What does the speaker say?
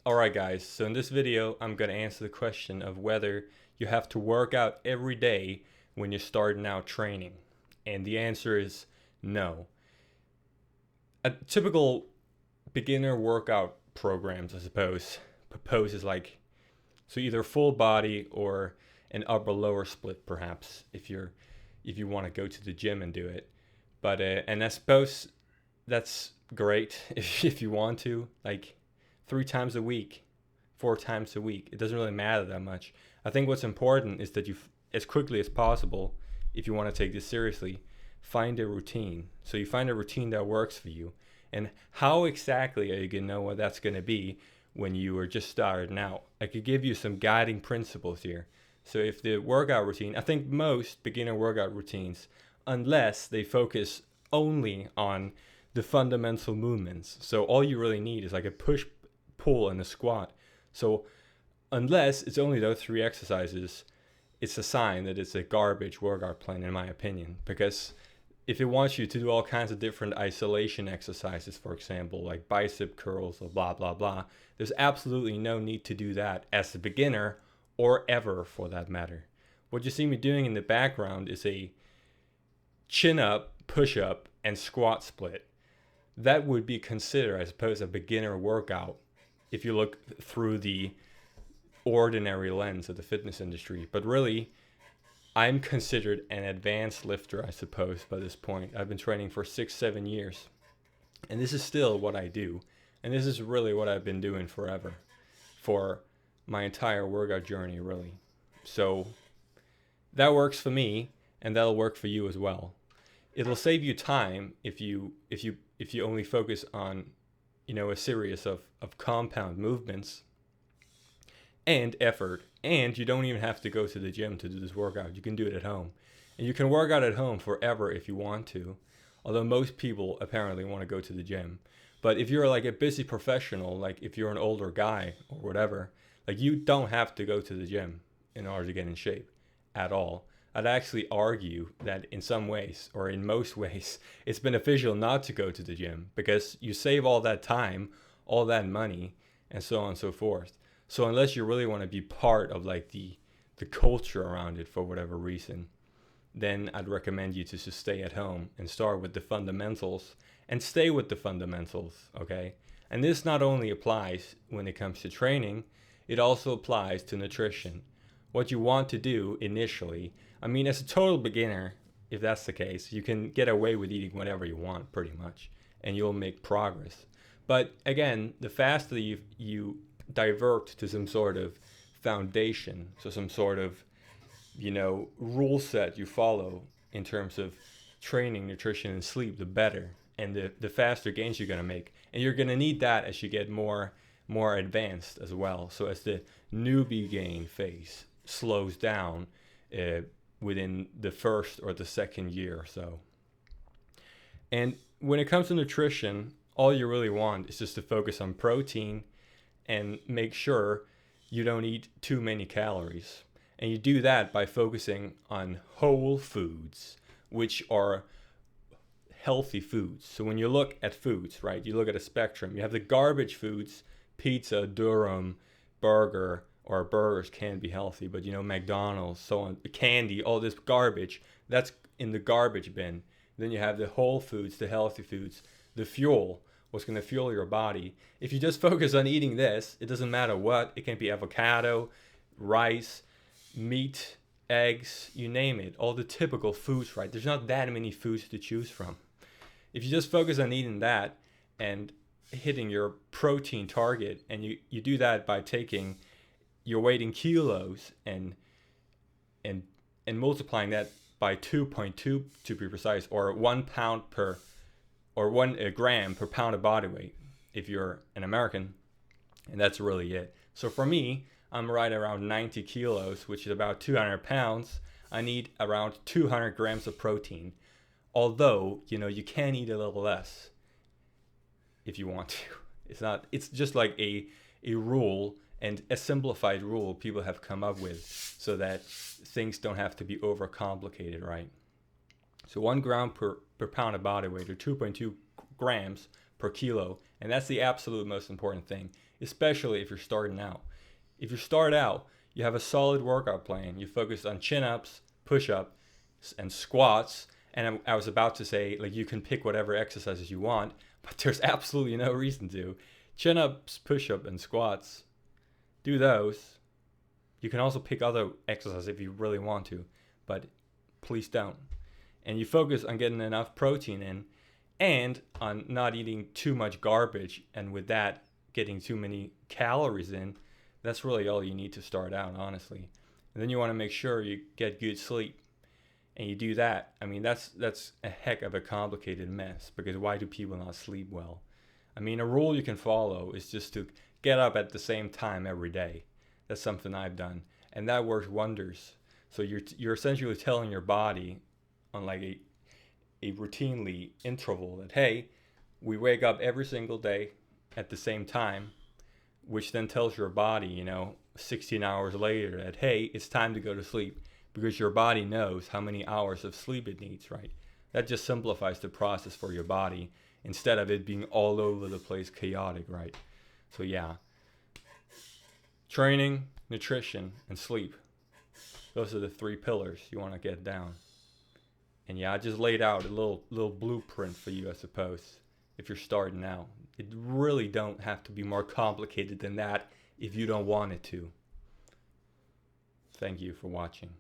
Alright guys, so in this video I'm going to answer the question of whether you have to work out every day when you're starting out training. And the answer is no. A typical beginner workout programs, I suppose, proposes like so either full body or an upper lower split perhaps if you want to go to the gym and do it. But and I suppose that's great if you want to, like 3 times a week, 4 times a week. It doesn't really matter that much. I think what's important is that you, as quickly as possible, if you want to take this seriously, find a routine. So you find a routine that works for you. And how exactly are you going to know what that's going to be when you are just starting out? I could give you some guiding principles here. So if the workout routine, I think most beginner workout routines, unless they focus only on the fundamental movements. So all you really need is like a push, pull, and a squat. So unless it's only those 3 exercises, it's a sign that it's a garbage workout plan in my opinion. Because if it wants you to do all kinds of different isolation exercises, for example, like bicep curls or blah, blah, blah, there's absolutely no need to do that as a beginner or ever for that matter. What you see me doing in the background is a chin up, push up, and squat split. That would be considered, I suppose, a beginner workout if you look through the ordinary lens of the fitness industry. But really, I'm considered an advanced lifter, I suppose, by this point. I've been training for 6, 7 years. And this is still what I do. And this is really what I've been doing forever. For my entire workout journey, really. So that works for me, and that'll work for you as well. It'll save you time if you only focus on, a series of compound movements and effort. And you don't even have to go to the gym to do this workout. You can do it at home. And you can work out at home forever if you want to. Although most people apparently want to go to the gym. But if you're like a busy professional, like if you're an older guy or whatever, like you don't have to go to the gym in order to get in shape at all. I'd actually argue that in some ways, or in most ways, it's beneficial not to go to the gym because you save all that time, all that money, and so on and so forth. So unless you really want to be part of like the culture around it for whatever reason, then I'd recommend you to just stay at home and start with the fundamentals and stay with the fundamentals, okay? And this not only applies when it comes to training, it also applies to nutrition. What you want to do initially, I mean, as a total beginner, if that's the case, you can get away with eating whatever you want pretty much, and you'll make progress. But again, the faster you divert to some sort of foundation, so some sort of, rule set you follow in terms of training, nutrition, and sleep, the better. And the faster gains you're going to make. And you're going to need that as you get more advanced as well. So as the newbie gain phase slows down within the first or the second year or so. And when it comes to nutrition, all you really want is just to focus on protein and make sure you don't eat too many calories. And you do that by focusing on whole foods, which are healthy foods. So when you look at foods, right, you look at a spectrum. You have the garbage foods, pizza, durum, burger, or burgers can be healthy, but McDonald's, so on, candy, all this garbage, that's in the garbage bin. Then you have the whole foods, the healthy foods, the fuel, what's going to fuel your body. If you just focus on eating this, it doesn't matter what, it can be avocado, rice, meat, eggs, you name it, all the typical foods, right? There's not that many foods to choose from. If you just focus on eating that and hitting your protein target, and you do that by taking your weight in kilos and multiplying that by 2.2 to be precise, or 1 pound per, or 1 gram per pound of body weight if you're an American, and that's really it. So for me, I'm right around 90 kilos, which is about 200 pounds. I need around 200 grams of protein. Although, you can eat a little less if you want to. It's just like a rule, and a simplified rule people have come up with so that things don't have to be overcomplicated, right? So 1 gram per pound of body weight, or 2.2 grams per kilo, and that's the absolute most important thing. especially if you're starting out. If you start out, you have a solid workout plan. You focus on chin-ups, push-ups, and squats. And I was about to say, like, you can pick whatever exercises you want, but there's absolutely no reason to. Chin-ups, push-up, and squats, do those. You can also pick other exercises if you really want to, but please don't. And you focus on getting enough protein in and on not eating too much garbage, and with that, getting too many calories in. That's really all you need to start out, honestly. And then you want to make sure you get good sleep. And you do that. I mean, that's a heck of a complicated mess, because why do people not sleep well? I mean, a rule you can follow is just to get up at the same time every day. That's something I've done, and that works wonders. So you're essentially telling your body on like a routinely interval that, hey, we wake up every single day at the same time, which then tells your body, 16 hours later that, hey, it's time to go to sleep, because your body knows how many hours of sleep it needs, right? That just simplifies the process for your body instead of it being all over the place, chaotic, right? So yeah, training, nutrition, and sleep. Those are the 3 pillars you want to get down. And yeah, I just laid out a little blueprint for you, I suppose, if you're starting out. It really don't have to be more complicated than that if you don't want it to. Thank you for watching.